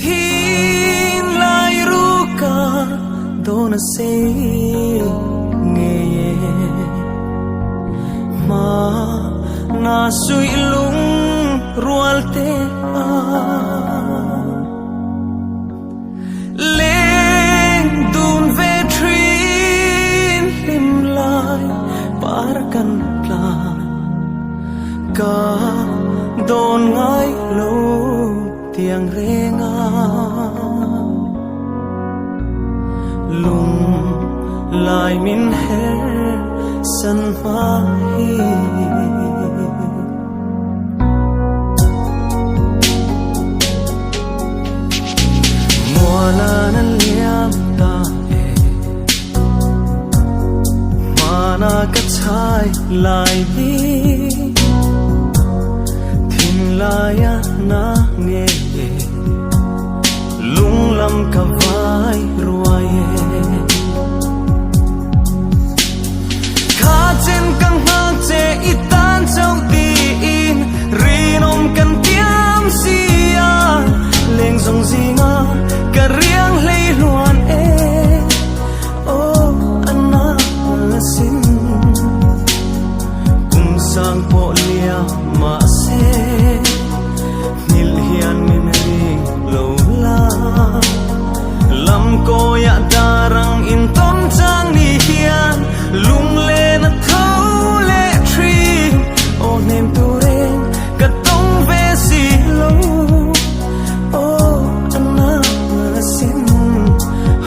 thiên lai ru ka dona se nghe ma na sui lung rual te leng dun ve trin lim lai par kan plan ka don ngai lo tiang renga lung lai min her san ma hi moala nan liam ta e mana ka chai lai bi thin laya na nghe lung lam ka vai ruaye kha chen kang hang che itan chau ti in rinom kan tiam sia leng zong zinga ka riang lei luan e o anna sin kum sang po lia ma se nil hian min ring lo la lam ko ya darang in tom chang ni hian lung le na thau le tri o nem tu reng ka tong ve si lo o anna sin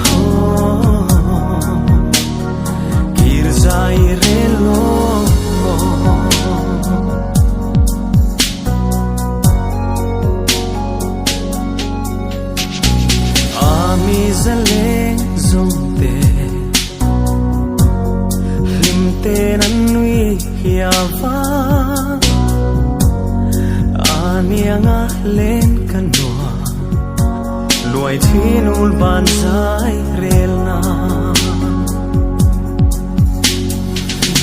ho kir zai re lo ami zaleng zong te lim te nan nui hiava anianga len kanwa luai thinul ban sai rel na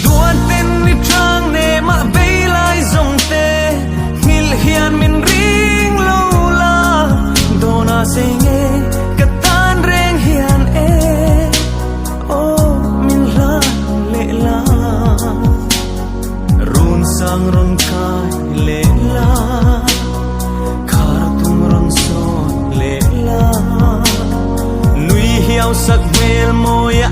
duan ten ni trang ne ma bei lai zong te ngil hian min ring lo la dona se nge katan reng hian e o min la le la run sang ron kai le la khar tum ron son le la nui hiao sak mel moya